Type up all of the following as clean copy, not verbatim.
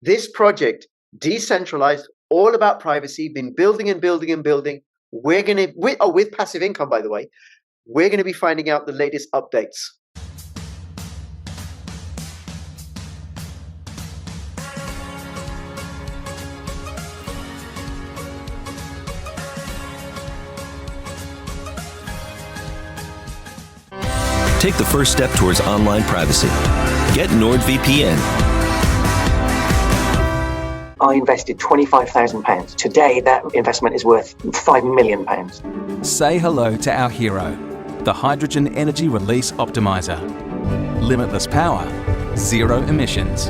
This project, decentralized, all about privacy, been building and building and building. We're going to, with passive income, by the way, we're going to be finding out the latest updates. Take the first step towards online privacy. Get NordVPN. I invested £25,000. Today, that investment is worth £5 million. Say hello to our hero, the Hydrogen Energy Release Optimizer. Limitless power, zero emissions.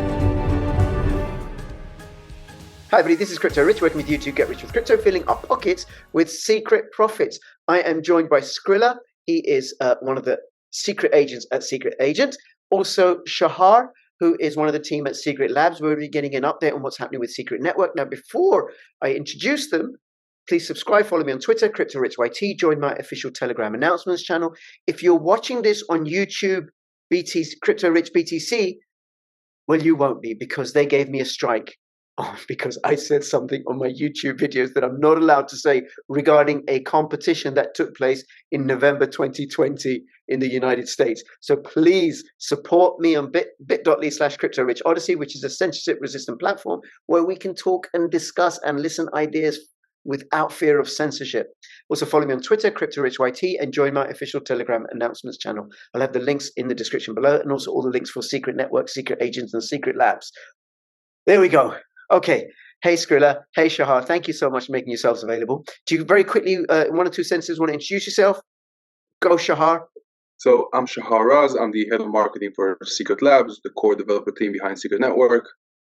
Hi everybody, this is Crypto Rich, working with you to get rich with crypto, filling our pockets with secret profits. I am joined by Skrillah. He is one of the secret agents at Scret Agents. Also, Shahar, who is one of the team at Scret Labs. We'll be getting an update on what's happening with Scret Network. Now, before I introduce them, please subscribe, follow me on Twitter, CryptoRichYT, join my official Telegram announcements channel. If you're watching this on YouTube, Crypto Rich BTC, well, you won't be, because they gave me a strike. Because I said something on my YouTube videos that I'm not allowed to say regarding a competition that took place in November 2020 in the United States. So please support me on bit.ly/CryptoRichOdyssey, which is a censorship-resistant platform where we can talk and discuss and listen ideas without fear of censorship. Also follow me on Twitter, CryptoRichYT, and join my official Telegram announcements channel. I'll have the links in the description below, and also all the links for Scret Network, Scret Agents, and Scret Labs. There we go. Okay. Hey, Skrillah. Hey, Shahar. Thank you so much for making yourselves available. Do you very quickly, in 1 or 2 sentences, want to introduce yourself? Go, Shahar. So I'm Shahar Raz. I'm the head of marketing for Scret Labs, the core developer team behind Scret Network.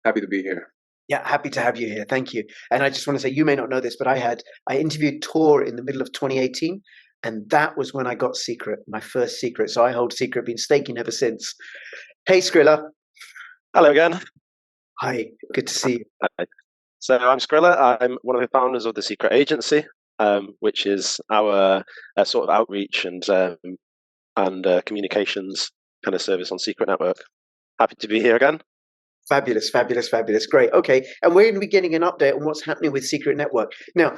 Happy to be here. Yeah, happy to have you here. Thank you. And I just want to say, you may not know this, but I interviewed Tor in the middle of 2018, and that was when I got Scret, my first Scret. So I hold Scret, been staking ever since. Hey, Skrillah. Hello again. Hi, good to see you. Hi. So I'm Skrillah. I'm one of the founders of the Scret Agency, which is our sort of outreach and communications kind of service on Scret Network. Happy to be here again. Fabulous, fabulous, fabulous. Great. Okay. And we're going to be getting an update on what's happening with Scret Network. Now,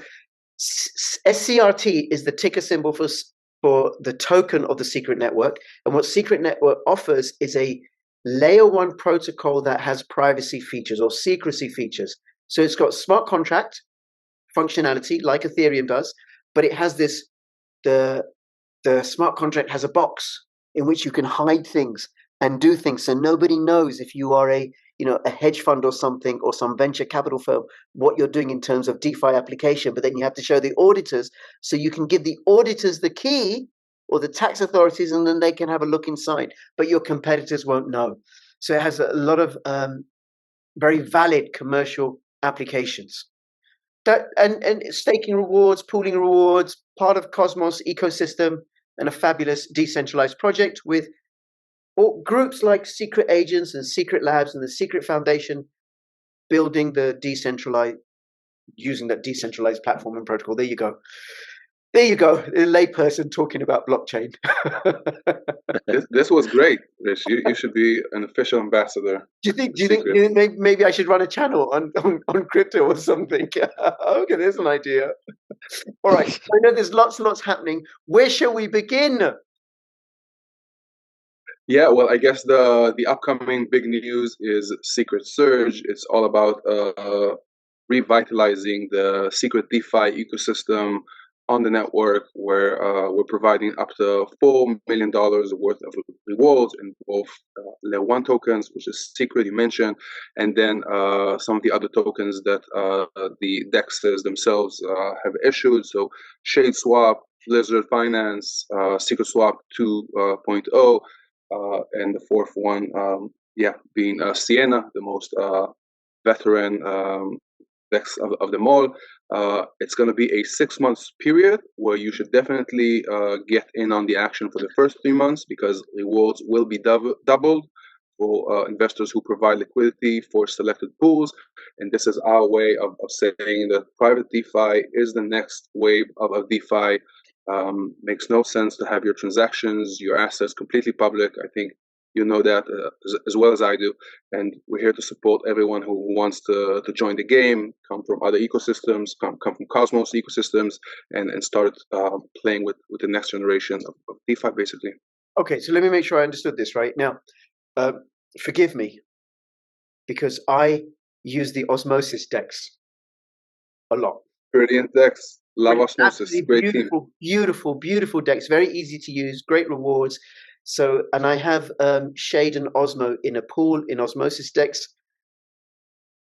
SCRT is the ticker symbol for the token of the Scret Network. And what Scret Network offers is a layer 1 protocol that has privacy features or secrecy features. So it's got smart contract functionality like Ethereum does, but it has this, the smart contract has a box in which you can hide things and do things. So nobody knows if you are a hedge fund or something, or some venture capital firm, what you're doing in terms of DeFi application. But then you have to show the auditors, so you can give the auditors the key, or the tax authorities, and then they can have a look inside, but your competitors won't know. So it has a lot of very valid commercial applications. And staking rewards, pooling rewards, part of Cosmos ecosystem, and a fabulous decentralized project with groups like Scret Agents and Scret Labs and the Scret Foundation building the using that decentralized platform and protocol. There you go. There you go, a layperson talking about blockchain. This was great, Rich. You should be an official ambassador. Do you think maybe I should run a channel on crypto or something? Okay, there's an idea. All right, I know there's lots and lots happening. Where shall we begin? Yeah, well, I guess the upcoming big news is Scret Surge. It's all about revitalizing the Scret DeFi ecosystem on the network, where we're providing up to $4 million worth of rewards in both layer 1 tokens, which is Scret you mentioned, and then some of the other tokens that the DEXs themselves have issued. So Shade Swap, Lizard Finance, Scret Swap 2.0, and the fourth one, being Sienna, the most veteran DEX of them all. It's going to be a 6 months period where you should definitely get in on the action for the first 3 months, because rewards will be doubled for investors who provide liquidity for selected pools. And this is our way of saying that private DeFi is the next wave of DeFi. Makes no sense to have your transactions, your assets completely public. I think You know that as well as I do. And we're here to support everyone who wants to join the game, come from other ecosystems, come from Cosmos ecosystems, and start playing with the next generation of DeFi, basically. Okay, so let me make sure I understood this right. Now, forgive me, because I use the Osmosis DEX a lot. Brilliant DEX. Love Osmosis. Great beautiful, team. beautiful, beautiful DEX. Very easy to use, great rewards. So, and I have Shade and Osmo in a pool in Osmosis DEX.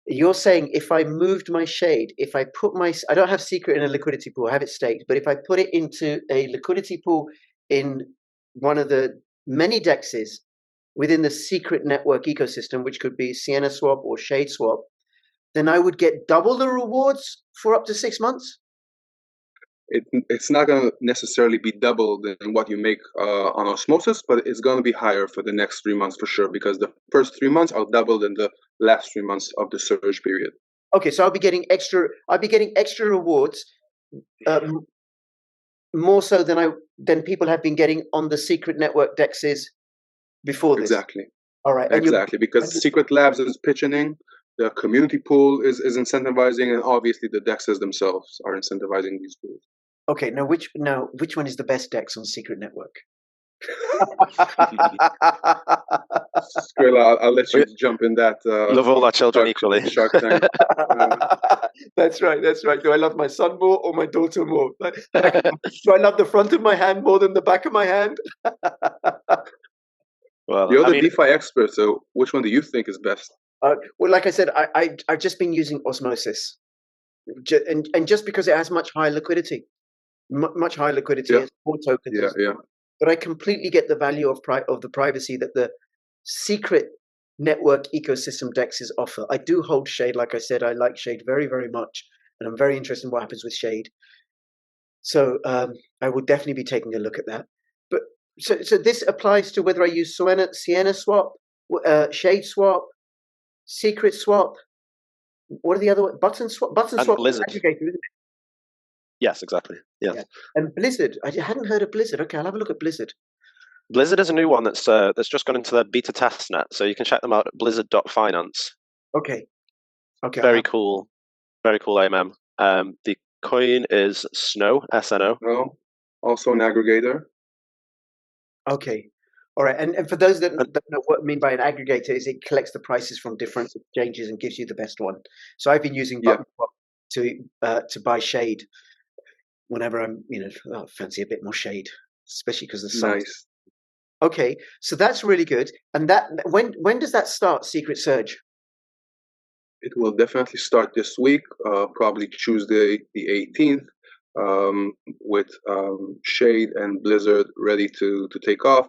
You're saying if I moved my Shade, if I put I don't have Secret in a liquidity pool, I have it staked, but if I put it into a liquidity pool in one of the many DEXs within the Secret Network ecosystem, which could be Sienna Swap or Shade Swap, then I would get double the rewards for up to 6 months? It's not going to necessarily be double than what you make on Osmosis, but it's going to be higher for the next 3 months for sure, because the first 3 months are double than the last 3 months of the surge period. Okay, so I'll be getting extra rewards, more so than people have been getting on the Secret Network DEXs before this. Exactly. All right. Exactly, because Scret Labs is pitching in, the community pool is incentivizing, and obviously the DEXs themselves are incentivizing these pools. Okay, now which one is the best DEX on Secret Network? Skrilla, I'll let you jump in that. Love all our children equally. Shark Tank. That's right. Do I love my son more or my daughter more? Do I love the front of my hand more than the back of my hand? Well, you're the DeFi expert, so which one do you think is best? Well, like I said, I've just been using Osmosis, and just because it has much higher liquidity, much higher liquidity, as more tokens. Yeah. But I completely get the value of the privacy that the Secret Network ecosystem DEXs offer. I do hold Shade, like I said. I like Shade very, very much, and I'm very interested in what happens with Shade. So I will definitely be taking a look at that. But so this applies to whether I use Sienna Swap, Shade Swap, Secret Swap. What are the other ones? Button Swap. Button Swap is aggregator, isn't it? Yes, exactly. Yes. Yeah. And Blizzard. I hadn't heard of Blizzard. Okay, I'll have a look at Blizzard. Blizzard is a new one that's just gone into their beta testnet, so you can check them out at blizzard.finance. Okay. Very cool. Very cool AMM. The coin is Snow, SNO. Oh, also an aggregator. Okay. All right. And for those that don't know what I mean by an aggregator, is it collects the prices from different exchanges and gives you the best one. So I've been using Button Swap to buy Shade whenever I'm, fancy a bit more Shade, especially because the sun. Nice. Okay, so that's really good. And that when does that start, Secret Surge? It will definitely start this week, probably Tuesday the 18th, with Shade and Blizzard ready to take off.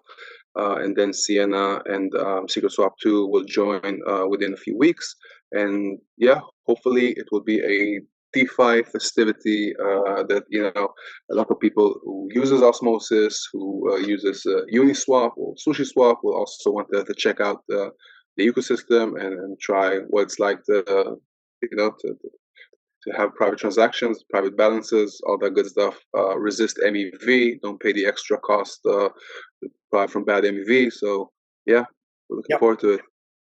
And then Sienna and Secret Swap 2 will join within a few weeks. And hopefully it will be a DeFi festivity that a lot of people who uses Osmosis, who uses Uniswap or SushiSwap will also want to check out the ecosystem and try what it's like to have private transactions, private balances, all that good stuff. Resist MEV, don't pay the extra cost to buy from bad MEV. So we're looking forward to it.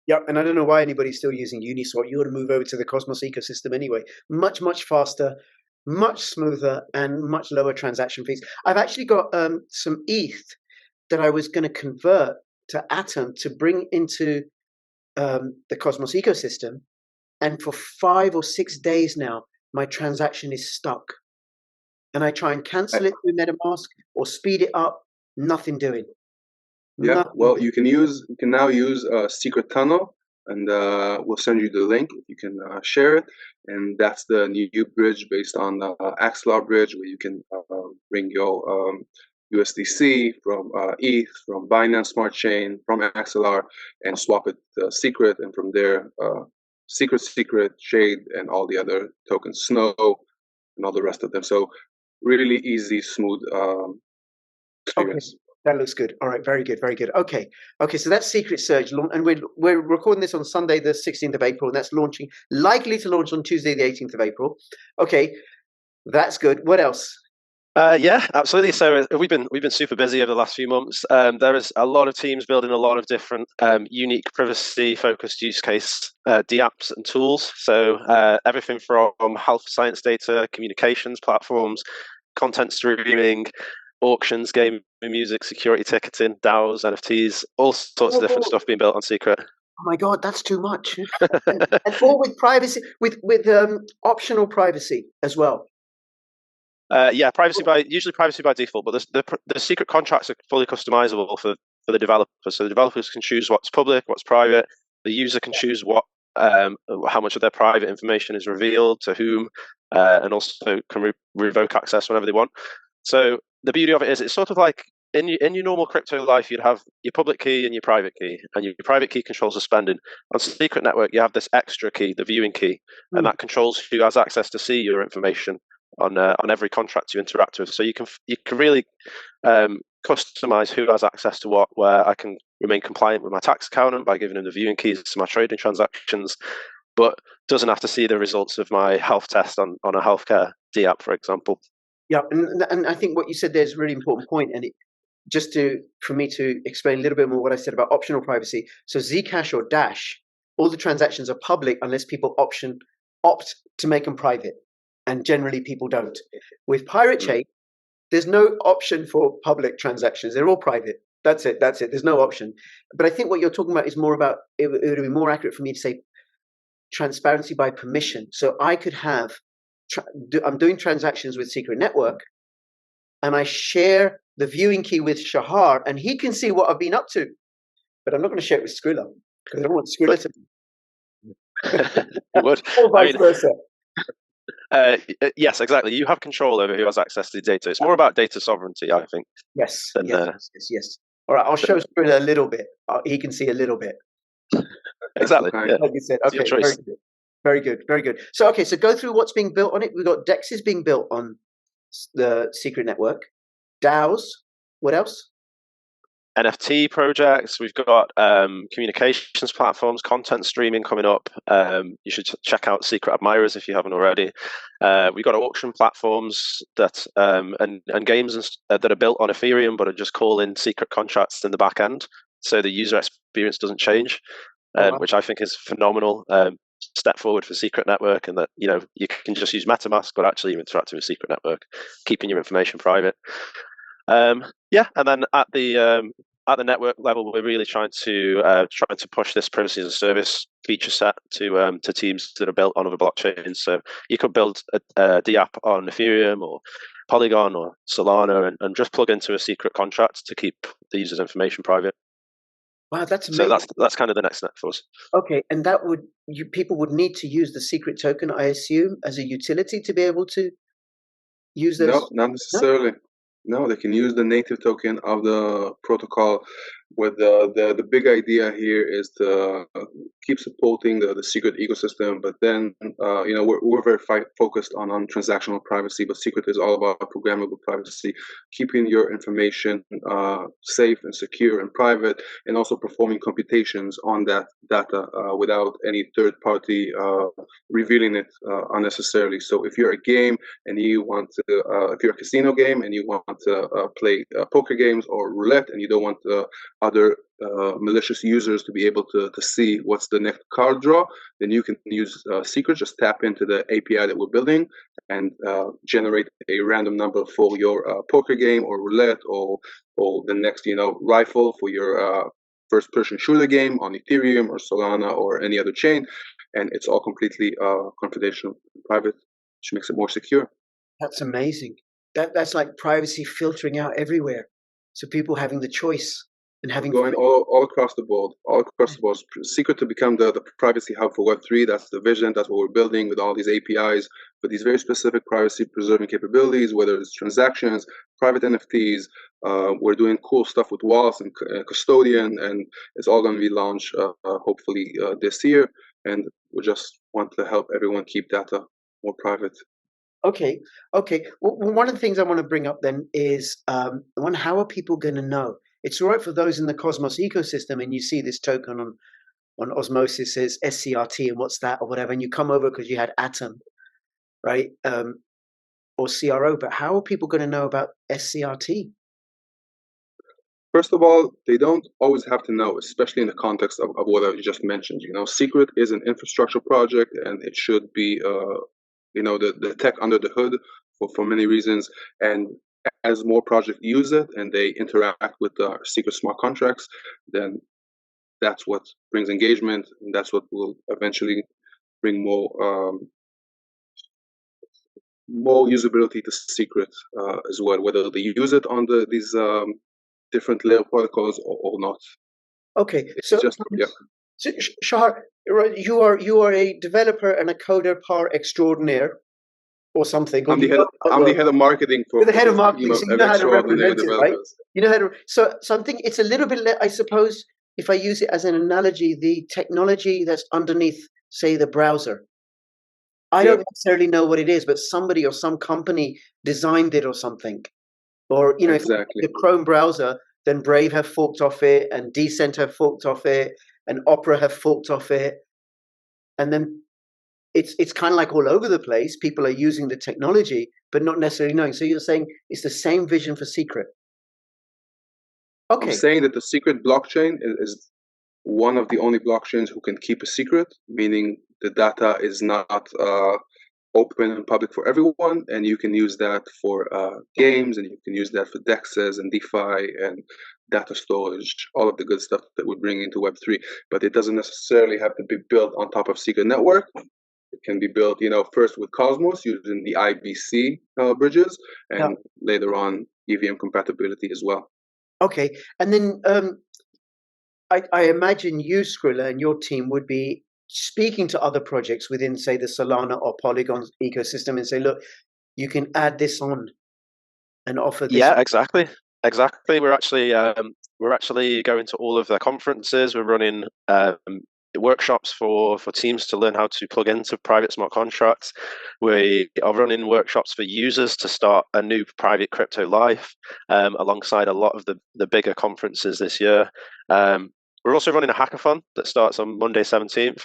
Yeah, and I don't know why anybody's still using Uniswap. You ought to move over to the Cosmos ecosystem anyway. Much, much faster, much smoother, and much lower transaction fees. I've actually got some ETH that I was going to convert to Atom to bring into the Cosmos ecosystem. And for 5 or 6 days now, my transaction is stuck. And I try and cancel it through MetaMask or speed it up, nothing doing. Well, you can now use Secret Tunnel, and we'll send you the link if you can share it. And that's the new bridge based on the Axelar bridge, where you can bring your USDC from ETH, from Binance Smart Chain, from Axelar, and swap it to Secret, and from there, Secret, Shade, and all the other tokens, Snow, and all the rest of them. So really easy, smooth experience. Okay. That looks good. All right, very good, very good. Okay, so that's Secret Surge, and we're recording this on Sunday, the 16th of April, and that's likely to launch on Tuesday, the 18th of April. Okay, that's good. What else? Yeah, absolutely. So we've been super busy over the last few months. There is a lot of teams building a lot of different unique privacy-focused use case DApps and tools. So everything from health science data, communications platforms, content streaming, auctions, gaming, music, security ticketing, DAOs, NFTs, all sorts of different stuff being built on Secret. Oh my God, that's too much. and all with privacy, with optional privacy as well. Yeah, usually privacy by default, but the secret contracts are fully customizable for the developers. So the developers can choose what's public, what's private. The user can choose how much of their private information is revealed to whom, and also can revoke access whenever they want. So the beauty of it is, it's sort of like in your normal crypto life, you'd have your public key and your private key, and your private key controls the spending. On Secret Network, you have this extra key, the viewing key, and that controls who has access to see your information on every contract you interact with. So you can really customize who has access to what, where I can remain compliant with my tax accountant by giving him the viewing keys to my trading transactions, but doesn't have to see the results of my health test on a healthcare DApp, for example. Yeah, and I think what you said there is a really important point, and for me to explain a little bit more what I said about optional privacy. So Zcash or Dash, all the transactions are public unless people opt to make them private. And generally people don't. With Pirate Chain, there's no option for public transactions. They're all private. That's it. There's no option. But I think what you're talking about is more about, it would be more accurate for me to say transparency by permission. So I could have, I'm doing transactions with Secret Network, and I share the viewing key with Shahar, and he can see what I've been up to. But I'm not going to share it with Skrillah, because I don't want Skrillah to. Would. Or vice versa. Yes, exactly. You have control over who has access to the data. It's more about data sovereignty, I think. Yes. Yes. All right, I'll show Skrillah a little bit. He can see a little bit. Exactly. Yeah. Like you said. Okay. Very good. So go through what's being built on it. We've got DEXs being built on the Secret Network. DAOs. What else? NFT projects. We've got communications platforms, content streaming coming up. You should check out Secret Admirers if you haven't already. We've got auction platforms that and games that are built on Ethereum but are just calling secret contracts in the back end, so the user experience doesn't change, which I think is phenomenal. Step forward for Secret Network, and that you can just use MetaMask, but actually you're interacting with Secret Network, keeping your information private. And then at the network level, we're really trying to push this privacy as a service feature set to teams that are built on other blockchains. So you could build a DApp on Ethereum or Polygon or Solana and just plug into a secret contract to keep the user's information private. Wow, that's amazing. So that's kind of the next step for us. Okay, and people would need to use the secret token, I assume, as a utility to be able to use those? No, not necessarily. No, they can use the native token of the protocol. With the big idea here is to keep supporting the secret ecosystem, but then we're very focused on transactional privacy, but Secret is all about programmable privacy, keeping your information safe and secure and private, and also performing computations on that data without any third party revealing it unnecessarily. So if you're a game and you want to, if you're a casino game and you want to play poker games or roulette, and you don't want other malicious users to be able to see what's the next card draw, then you can use Secret. Just tap into the API that we're building and generate a random number for your poker game or roulette, or the next rifle for your first person shooter game on Ethereum or Solana or any other chain, and it's all completely confidential and private, which makes it more secure. That's amazing. That's like privacy filtering out everywhere, so people having the choice and having going all across the board, Secret to become the privacy hub for Web3. That's the vision. That's what we're building with all these APIs for these very specific privacy preserving capabilities, whether it's transactions, private NFTs. We're doing cool stuff with wallets and custodian, and it's all going to be launched hopefully this year. And we just want to help everyone keep data more private. Okay. Well, one of the things I want to bring up then is how are people going to know? It's all right for those in the Cosmos ecosystem, and you see this token on Osmosis says SCRT, and what's that or whatever, and you come over because you had Atom, right? or CRO, but how are people going to know about SCRT? First of all, they don't always have to know, especially in the context of what I just mentioned. Secret is an infrastructure project, and it should be, the tech under the hood for many reasons. And as more projects use it and they interact with Secret smart contracts, then that's what brings engagement, and that's what will eventually bring more usability to Secret as well, whether they use it on these different layer protocols or not. Okay, so Shahar, you are a developer and a coder par extraordinaire, or something. I'm the head of marketing for the head of marketing, so you know how to represent it, right? You know how to. So I'm thinking it's a little bit. I suppose if I use it as an analogy, the technology that's underneath, say, the browser. I don't necessarily know what it is, but somebody or some company designed it or something. Or, exactly. The Chrome browser, then Brave have forked off it, and Decent have forked off it, and Opera have forked off it. And then it's kind of like all over the place. People are using the technology, but not necessarily knowing. So you're saying it's the same vision for Secret. Okay. I'm saying that the Secret blockchain is one of the only blockchains who can keep a secret, meaning the data is not open and public for everyone, and you can use that for games, and you can use that for DEXs and DeFi and data storage, all of the good stuff that we bring into Web3. But it doesn't necessarily have to be built on top of Secret Network. It can be built, first with Cosmos using the IBC bridges, and later on EVM compatibility as well. Okay, and then I imagine you, Skrillah, and your team would be speaking to other projects within, say, the Solana or Polygon ecosystem and say, look, you can add this on and offer this. Yeah, exactly. We're actually going to all of their conferences. We're running workshops for teams to learn how to plug into private smart contracts. We are running workshops for users to start a new private crypto life alongside a lot of the bigger conferences this year. We're also running a hackathon that starts on Monday 17th,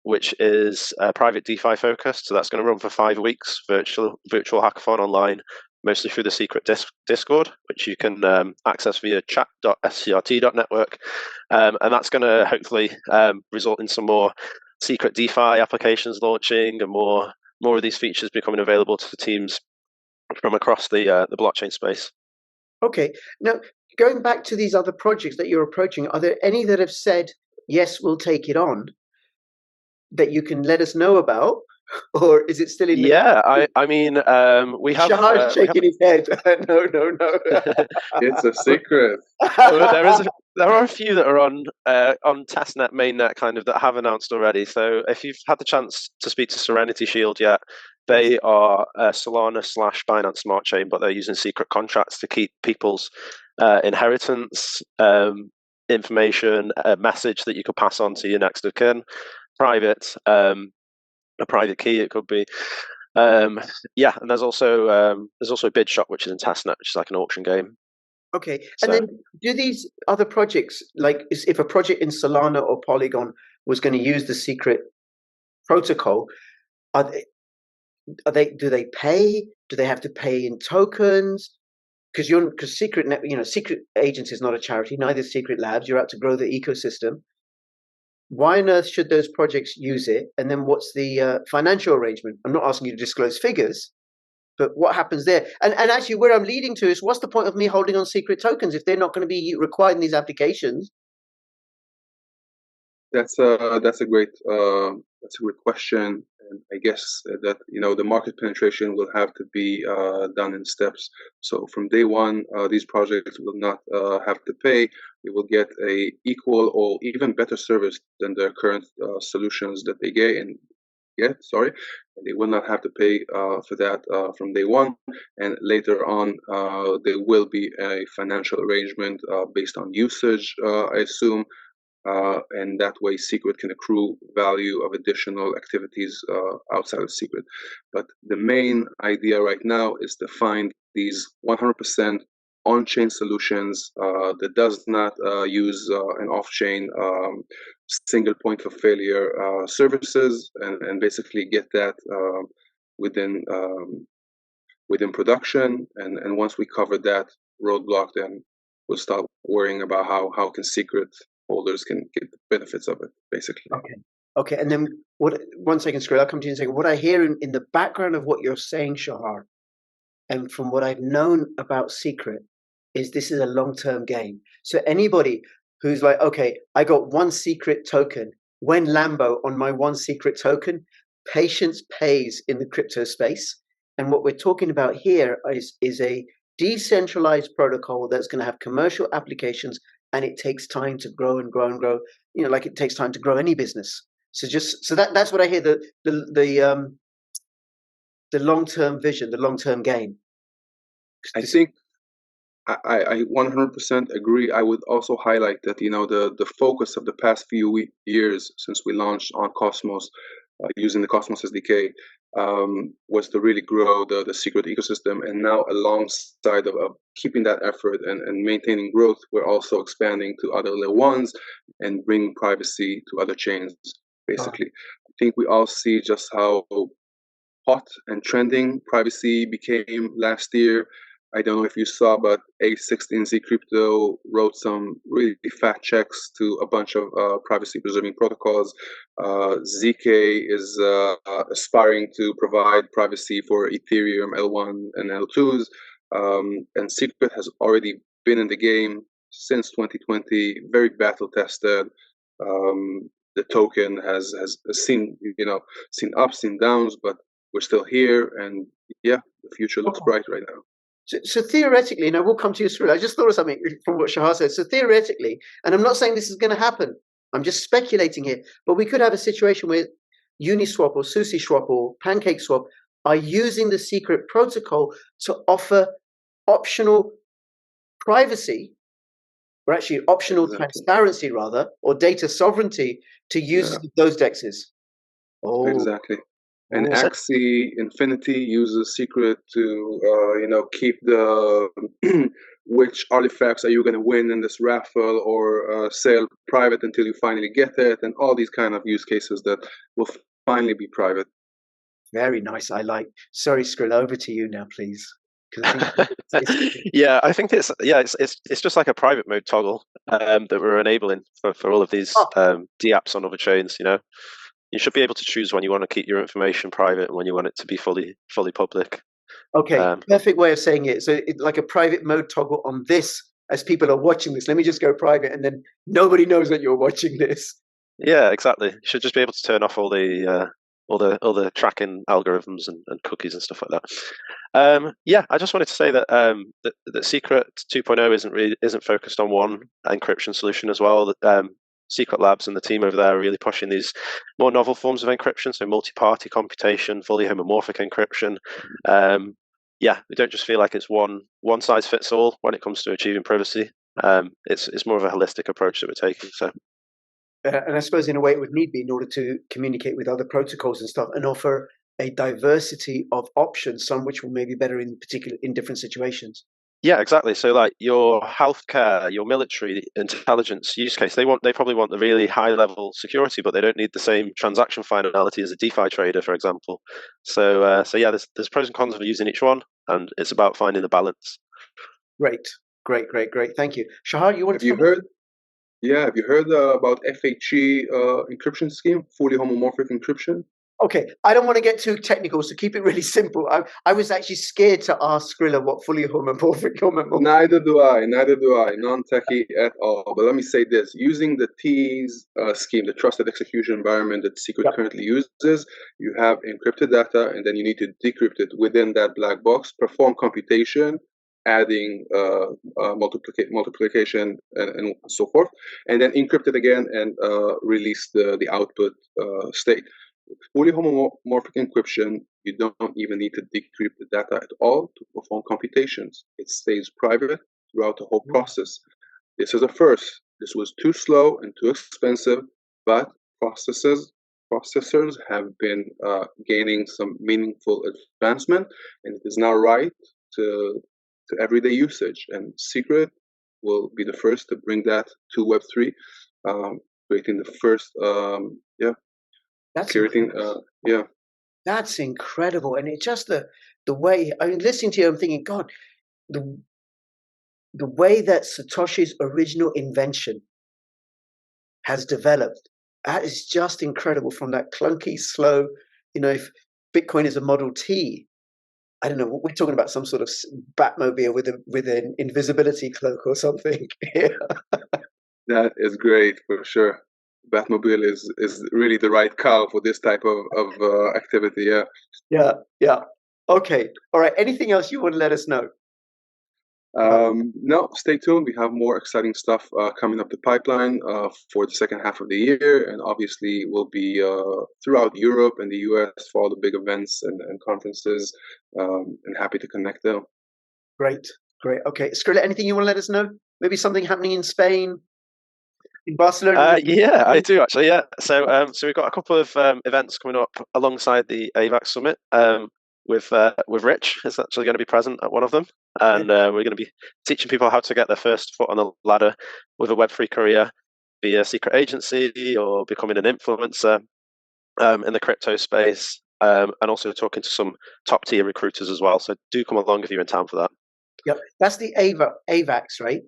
which is private DeFi focused. So that's going to run for 5 weeks, virtual hackathon online, mostly through the Secret Discord, which you can access via chat.scrt.network. And that's going to hopefully result in some more Secret DeFi applications launching and more of these features becoming available to teams from across the blockchain space. Okay. Now, going back to these other projects that you're approaching, are there any that have said, yes, we'll take it on, that you can let us know about? Or is it still in the... Yeah, I mean, we have... Shahar's shaking his head. No. It's a secret. There are a few that are on testnet, mainnet kind of that have announced already. So if you've had the chance to speak to Serenity Shield yet, they are Solana/Binance Smart Chain, but they're using secret contracts to keep people's inheritance information, a message that you could pass on to your next of kin, private, a private key it could be. And there's also BidShop, which is in testnet, which is like an auction game. Okay, and then do these other projects, like if a project in Solana or Polygon was going to use the Secret protocol, do they pay? Do they have to pay in tokens? Because Scret Agents is not a charity, neither is Scret Labs. You're out to grow the ecosystem. Why on earth should those projects use it? And then what's the financial arrangement? I'm not asking you to disclose figures, but what happens there? And actually, where I'm leading to is, what's the point of me holding on Secret tokens if they're not going to be required in these applications? That's a great question, and I guess that the market penetration will have to be done in steps. So from day one, these projects will not have to pay. They will get a equal or even better service than their current solutions that they get. And they will not have to pay for that from day one. And later on, there will be a financial arrangement based on usage, I assume. And that way Secret can accrue value of additional activities outside of Secret. But the main idea right now is to find these 100% on-chain solutions that does not use an off-chain single point of failure services, and basically get that within within production, and once we cover that roadblock, then we'll start worrying about how can secret holders can get the benefits of it, basically. Okay, and then what? 1 second, Scret. I'll come to you in a second. What I hear in the background of what you're saying, Shahar, and from what I've known about Secret, is this is a long-term game. So anybody who's like, okay, I got one secret token, when Lambo on my one secret token, patience pays in the crypto space. And what we're talking about here is a decentralized protocol that's going to have commercial applications, and it takes time to grow and grow and grow. You know, like it takes time to grow any business. So that's what I hear, the long-term vision, the long-term game. I think I 100% agree. I would also highlight that, you know, the focus of the past few years since we launched on Cosmos, using the Cosmos SDK, was to really grow the secret ecosystem. And now, alongside of keeping that effort and maintaining growth, we're also expanding to other layer ones and bringing privacy to other chains, basically. I think we all see just how hot and trending privacy became last year. I don't know if you saw, but A16Z Crypto wrote some really fat checks to a bunch of privacy-preserving protocols. ZK is aspiring to provide privacy for Ethereum L1 and L2s. And Secret has already been in the game since 2020, very battle-tested. The token has seen ups and downs, but we're still here, and yeah, the future looks bright right now. So theoretically, and I will come to you, Scret, I just thought of something from what Shahar said. So theoretically, and I'm not saying this is going to happen, I'm just speculating here, but we could have a situation where Uniswap or SushiSwap or PancakeSwap are using the Secret protocol to offer optional privacy, or actually optional transparency rather, or data sovereignty to use those DEXs. Oh. Exactly. And Axie Infinity uses Secret to, keep the which artifacts are you going to win in this raffle or sell private until you finally get it, and all these kind of use cases that will finally be private. Very nice. I like. Sorry, Skrilla, over to you now, please. Yeah, I think it's just like a private mode toggle that we're enabling for all of these DApps on other chains. You know. You should be able to choose when you want to keep your information private and when you want it to be fully public. Okay, perfect way of saying it. So it's like a private mode toggle on this as people are watching this. Let me just go private, and then nobody knows that you're watching this. Yeah, exactly. You should just be able to turn off all the tracking algorithms and cookies and stuff like that. I just wanted to say that that Secret 2.0 isn't focused on one encryption solution as well. Scret Labs and the team over there are really pushing these more novel forms of encryption, so multi-party computation, fully homomorphic encryption. We don't just feel like it's one size fits all when it comes to achieving privacy. It's more of a holistic approach that we're taking. So, and I suppose in a way it would need be in order to communicate with other protocols and stuff, and offer a diversity of options, some which will maybe better in different situations. Yeah, exactly. So like your healthcare, your military intelligence use case, they probably want the really high level security, but they don't need the same transaction finality as a DeFi trader, for example. So there's pros and cons of using each one, and it's about finding the balance. Great. Thank you. Shahar, you want to have you heard about FHE encryption scheme, fully homomorphic encryption? Okay, I don't want to get too technical, so keep it really simple. I was actually scared to ask Skrilla what fully homomorphic. Neither do I, non-techie at all. But let me say this, using the TEAS scheme, the Trusted Execution Environment that Secret currently uses, you have encrypted data, and then you need to decrypt it within that black box, perform computation, adding multiplication and so forth, and then encrypt it again and release the output state. With fully homomorphic encryption, you don't even need to decrypt the data at all to perform computations. It stays private throughout the whole process. This is a first. This was too slow and too expensive, but processors have been gaining some meaningful advancement, and it is now right to everyday usage. And Secret will be the first to bring that to Web3, creating the first That's creating That's incredible. And it just the way, I mean, listening to you, I'm thinking, God, the way that Satoshi's original invention has developed, that is just incredible. From that clunky, slow, if Bitcoin is a Model T, I don't know, we're talking about some sort of Batmobile with an invisibility cloak or something. That is great for sure. Batmobile is really the right car for this type of activity. Yeah. Yeah. Okay. All right. Anything else you want to let us know? No, stay tuned. We have more exciting stuff coming up the pipeline for the second half of the year, and obviously we'll be throughout Europe and the US for all the big events and conferences, and happy to connect there. Great. Okay, Skrilla, anything you want to let us know? Maybe something happening in Spain, in Barcelona? Yeah, I do actually. Yeah, so we've got a couple of events coming up alongside the AVAX Summit. With Rich is actually going to be present at one of them, and we're going to be teaching people how to get their first foot on the ladder with a Web3 career via secret agency or becoming an influencer in the crypto space, and also talking to some top tier recruiters as well. So do come along if you're in town for that. Yep, that's the AVAX, right?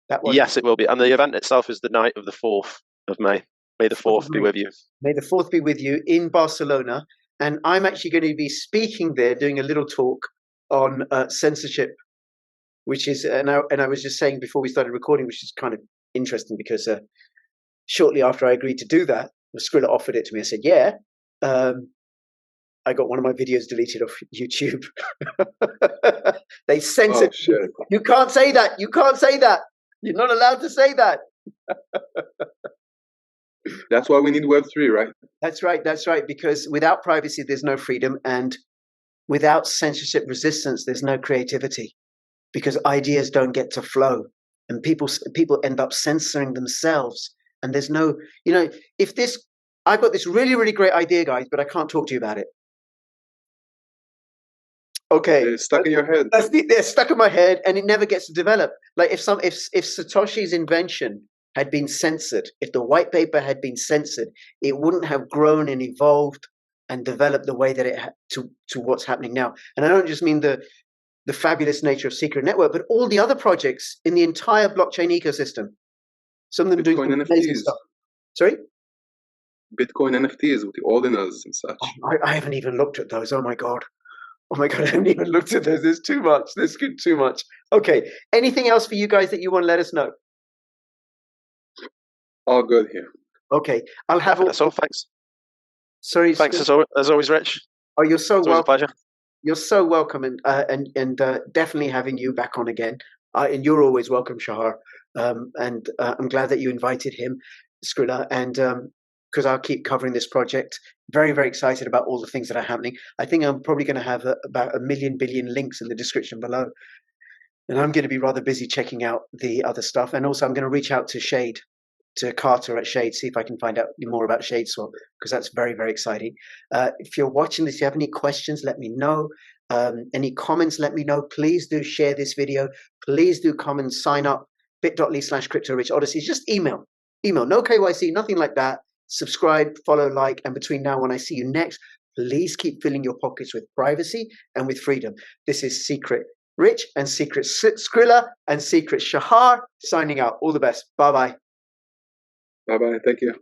That one. Yes, it will be, and the event itself is the night of the 4th of May. May the 4th be with you. May the 4th be with you in Barcelona. And I'm actually going to be speaking there, doing a little talk on censorship, which is, and I was just saying before we started recording, which is kind of interesting because shortly after I agreed to do that, Skrilla offered it to me. I said, yeah. I got one of my videos deleted off YouTube. They censored. Oh, you can't say that. You can't say that. You're not allowed to say that. That's why we need Web3, right? That's right. Because without privacy, there's no freedom. And without censorship resistance, there's no creativity. Because ideas don't get to flow. And people end up censoring themselves. And there's no, I've got this really, really great idea, guys, but I can't talk to you about it. Okay. It's stuck in your head. They're stuck in my head, and it never gets to develop. Like if Satoshi's invention had been censored, if the white paper had been censored, it wouldn't have grown and evolved and developed the way that it to what's happening now. And I don't just mean the fabulous nature of Scret Network, but all the other projects in the entire blockchain ecosystem. Some of them Bitcoin doing amazing NFTs. stuff. Sorry? Bitcoin NFTs with the ordinals and such. I haven't even looked at those. Oh my God, I haven't even looked at those. There's too much. There's too much. Okay. Anything else for you guys that you want to let us know? All good here. Okay. I'll have That's all. Thanks. Sorry. Thanks as always, Rich. Oh, you're so welcome. It's always a pleasure. You're so welcome, and definitely having you back on again. And you're always welcome, Shahar. And I'm glad that you invited him, Skrilla, and because I'll keep covering this project. Very, very excited about all the things that are happening. I think I'm probably going to have about 1 billion links in the description below. And I'm going to be rather busy checking out the other stuff. And also I'm going to reach out to Carter at Shade, see if I can find out more about Shade Swap, because that's very, very exciting. If you're watching this, if you have any questions, let me know. Any comments, let me know. Please do share this video. Please do come and sign up. bit.ly/CryptoRichOdyssey. Just email, no KYC, nothing like that. Subscribe, follow, like, and between now and I see you next, please keep filling your pockets with privacy and with freedom. This is Scret Rich and Scret Skrilla and Scret Shahar signing out. All the best. Bye-bye. Bye-bye. Thank you.